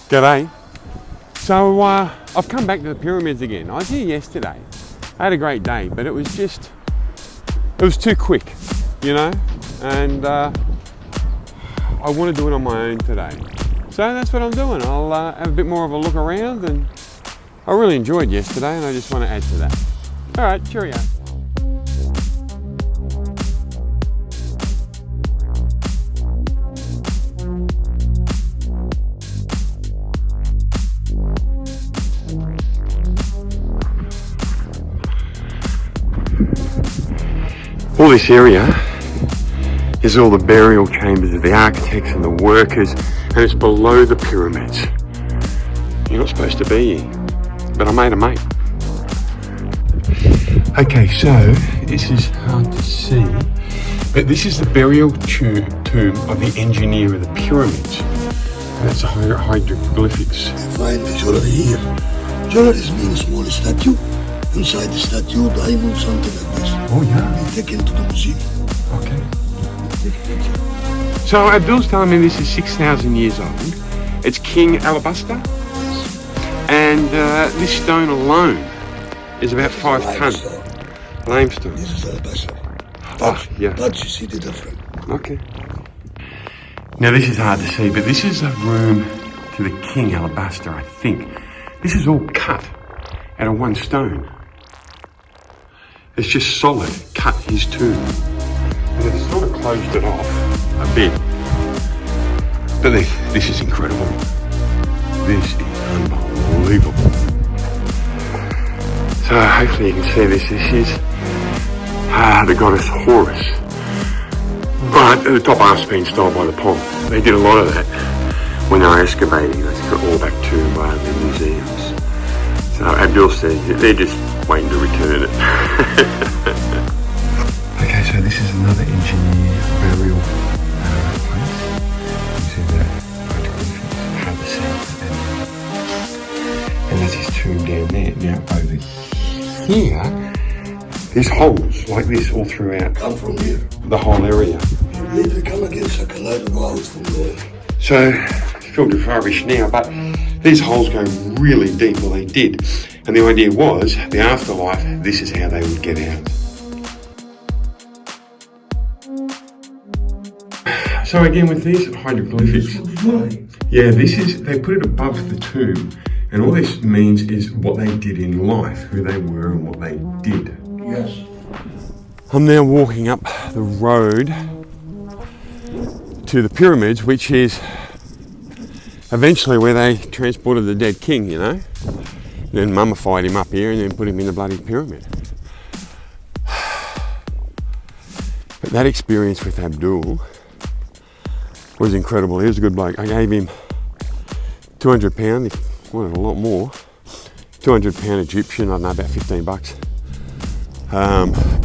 G'day. So I've come back to the pyramids again. I was here yesterday. I had a great day, but it was too quick, you know, and I want to do it on my own today. So that's what I'm doing. I'll have a bit more of a look around, and I really enjoyed yesterday and I just want to add to that. All right, cheerio. All this area is all the burial chambers of the architects and the workers, and it's below the pyramids. You're not supposed to be here, but I made a mate. Okay, so this is hard to see, but this is the burial tomb of the engineer of the pyramids. And that's the hieroglyphics. Find the jewelry here. Jewelry means small statue. Inside the statue, diamond, something like this. Oh yeah. They take into the museum. Okay. So Abdul's telling me this is 6,000 years old. It's King Alabaster. And this stone alone is about 5 tons. Limestone. This is alabaster. Yeah. But you see the difference. Okay. Now this is hard to see, but this is a room to the King Alabaster, I think. This is all cut out of one stone. It's just solid, cut his tomb. And it's sort of closed it off a bit. But this is incredible. This is unbelievable. So hopefully you can see this. This is the goddess Horus. But the top half's been stolen by the pond. They did a lot of that when they were excavating. They took it all back to the museums. So Abdul says they're just waiting to return it. Okay, so this is another engineer burial place. You see that had the south and there's his tomb down there. Now over here, there's holes like this all throughout. Come from here. The whole area. You believe they come again, Sakala, go out from there. So it's filtered rubbish now, but these holes go really deep, well they did. And the idea was, the afterlife, this is how they would get out. So again with these hieroglyphics, yeah, they put it above the tomb. And all this means is what they did in life, who they were and what they did. Yes. I'm now walking up the road to the pyramids, which is eventually where they transported the dead king, you know. Then mummified him up here and then put him in the bloody pyramid. But that experience with Abdul was incredible. He was a good bloke. I gave him £200. He wanted a lot more. £200 Egyptian, I don't know, about $15.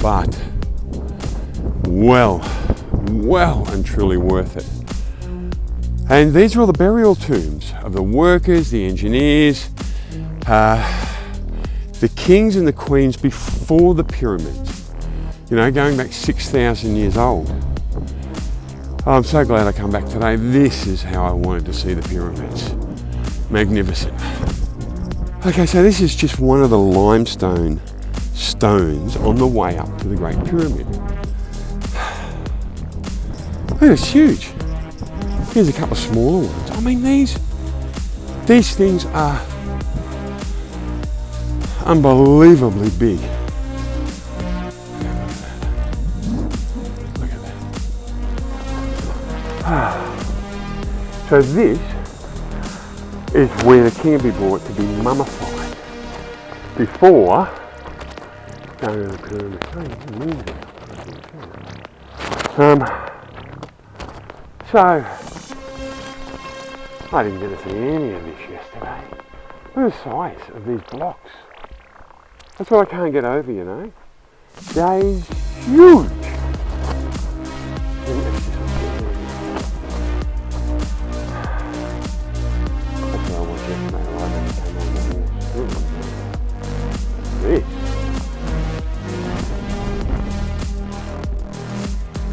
But well and truly worth it. And these are all the burial tombs of the workers, the engineers, the kings and the queens before the pyramids, you know, going back 6,000 years old. I'm so glad I come back today. This is how I wanted to see the pyramids. Magnificent. Okay, so this is just one of the limestone stones on the way up to the Great Pyramid. Look, it's huge. Here's a couple of smaller ones. I mean, these things are unbelievably big. Look at that. So this is where the king would be brought to be mummified before going to the pyramid. So I didn't get to see any of this yesterday. Look at the size of these blocks. That's what I can't get over, you know. That is huge. That's what I watched yesterday. This.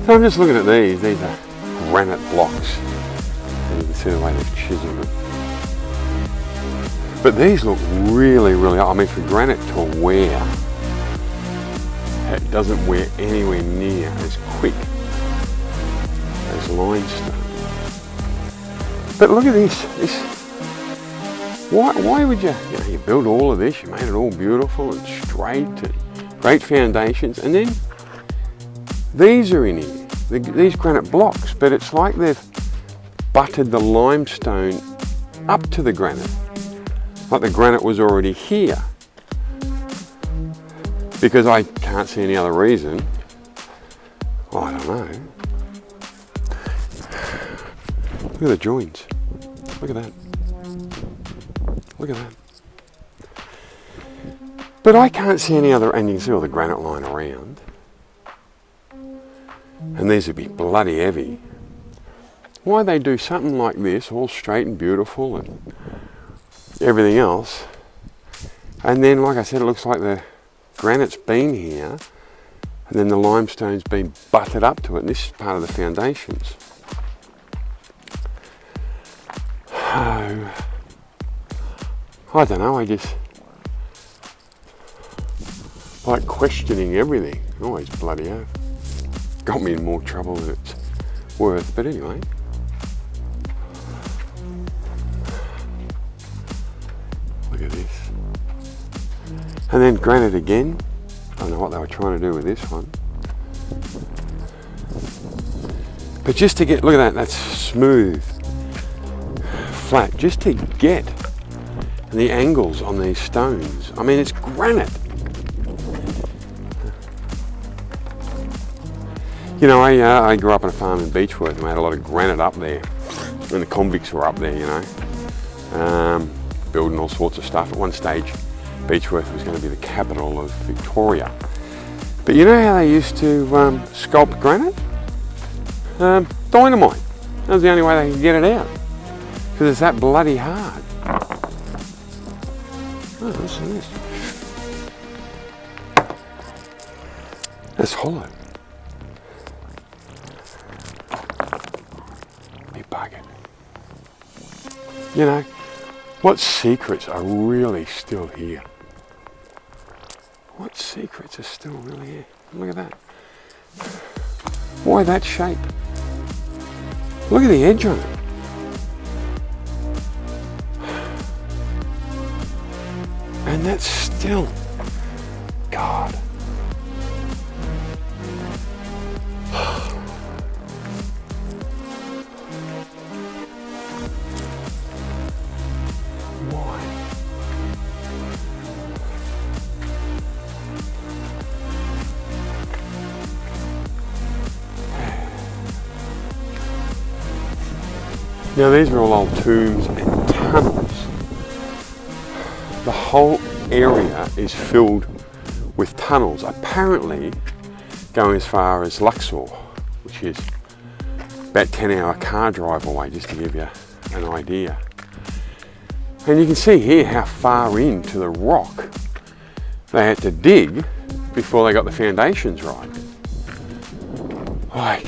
So I'm just looking at these. These are granite blocks. And you can see the way they've chiseled them. But these look really, really, I mean, for granite to wear, it doesn't wear anywhere near as quick as limestone. But look at this. Why would you build all of this, you made it all beautiful and straight and great foundations, and then these are in here, these granite blocks, but it's like they've butted the limestone up to the granite, like the granite was already here. Because I can't see any other reason. Well, I don't know. Look at the joins. Look at that. Look at that. But I can't see any other, and you can see all the granite lying around. And these would be bloody heavy. Why they do something like this, all straight and beautiful and everything else. And then, like I said, it looks like the granite's been here, and then the limestone's been butted up to it, and this is part of the foundations. Oh, I don't know, I just like questioning everything. Always bloody hell. Got me in more trouble than it's worth, but anyway. Look at this. And then granite again. I don't know what they were trying to do with this one. But just to get, look at that, that's smooth, flat, just to get the angles on these stones. I mean, it's granite. You know, I grew up on a farm in Beechworth, and we had a lot of granite up there. And the convicts were up there, you know, building all sorts of stuff. At one stage, Beechworth was going to be the capital of Victoria. But you know how they used to sculpt granite? Dynamite. That was the only way they could get it out. Because it's that bloody hard. Oh, listen to this. That's hollow. Be buggered. You know, what secrets are really still here? What secrets are still really here? Look at that. Why that shape? Look at the edge on it. And that's still, God. Why? Now these are all old tombs and tunnels. The whole area is filled with tunnels, apparently going as far as Luxor, which is about 10-hour car drive away, just to give you an idea. And you can see here how far into the rock they had to dig before they got the foundations right. Like,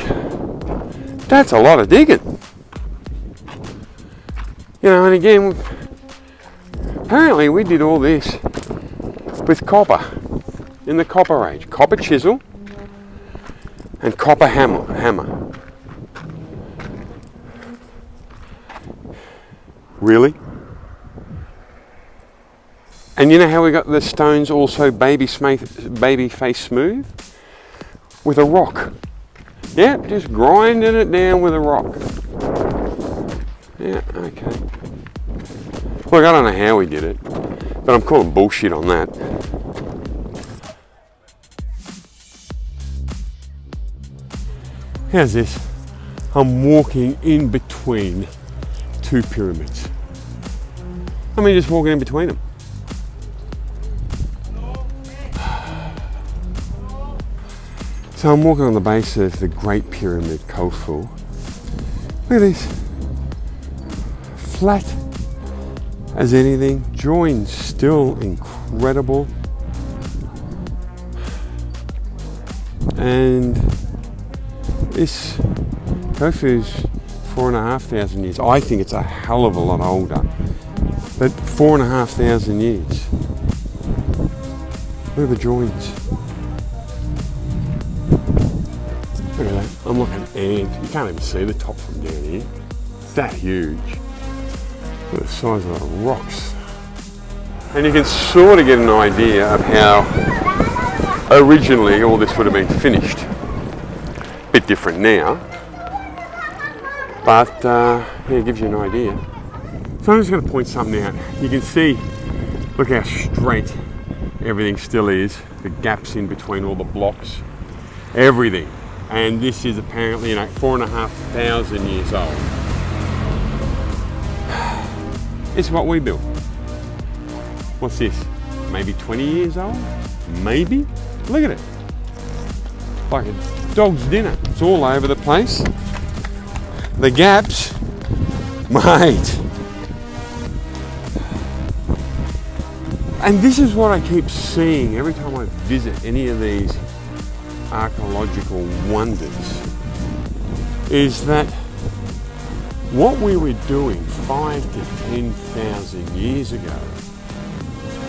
that's a lot of digging. You know, and again, apparently we did all this with copper in the Copper Age. Copper chisel and copper hammer. Really? And you know how we got the stones also baby face smooth? With a rock. Yep, just grinding it down with a rock. Yeah, okay. Look, I don't know how we did it, but I'm calling bullshit on that. How's this? I'm walking in between two pyramids. I mean, just walking in between them. So I'm walking on the base of the Great Pyramid, Khufu. Look at this. Flat as anything, joins still incredible. And this Khufu's 4,500 years. I think it's a hell of a lot older But 4,500 years. Look at the joins. Look at that. I'm looking, and you can't even see the top from down here. It's that huge. Look at the size of the rocks. And you can sort of get an idea of how originally all this would have been finished. A bit different now, but yeah, it gives you an idea. So I'm just going to point something out. You can see, look how straight everything still is. The gaps in between all the blocks, everything. And this is apparently, 4,500 years old. It's what we built. What's this? Maybe 20 years old? Maybe? Look at it. Like a dog's dinner. It's all over the place. The gaps, mate. And this is what I keep seeing every time I visit any of these archaeological wonders, is that what we were doing 5,000 to 10,000 years ago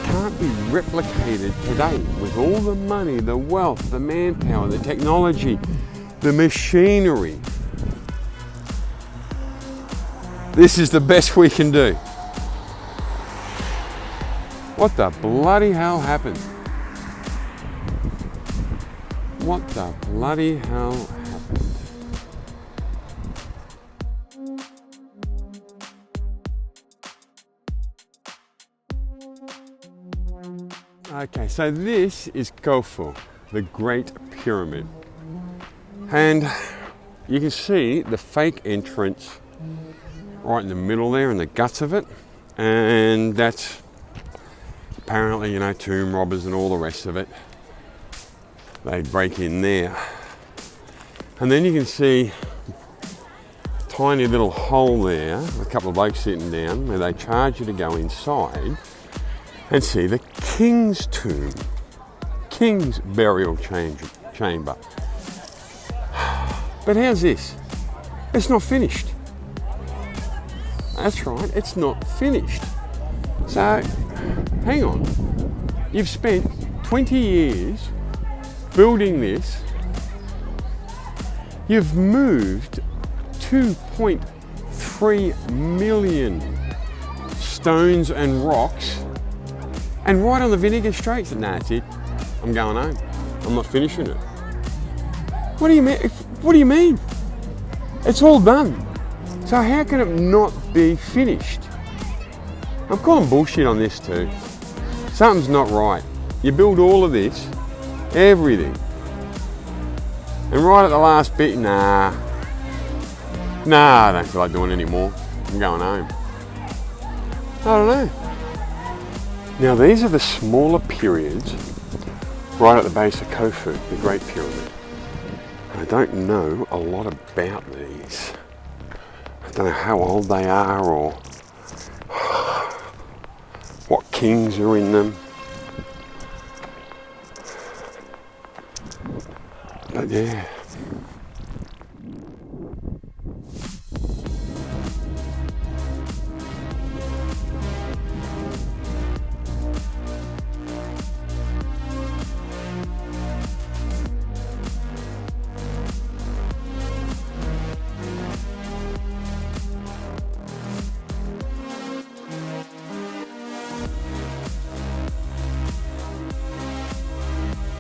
can't be replicated today with all the money, the wealth, the manpower, the technology, the machinery. This is the best we can do. What the bloody hell happened? What the bloody hell happened? Okay, so this is Khufu, the Great Pyramid. And you can see the fake entrance right in the middle there, in the guts of it. And that's apparently, tomb robbers and all the rest of it. They break in there. And then you can see a tiny little hole there with a couple of blokes sitting down where they charge you to go inside and see the king's tomb, king's burial chamber. But how's this? It's not finished. That's right, it's not finished. So, hang on. You've spent 20 years building this. You've moved 2.3 million stones and rocks, and right on the Vinegar Straits, nah, that's it. I'm going home. I'm not finishing it. What do you mean? What do you mean? It's all done. So how can it not be finished? I'm calling bullshit on this too. Something's not right. You build all of this, everything, and right at the last bit, nah, I don't feel like doing it anymore. I'm going home. I don't know. Now these are the smaller periods right at the base of Khufu, the Great Pyramid. I don't know a lot about these. I don't know how old they are or what kings are in them. But yeah.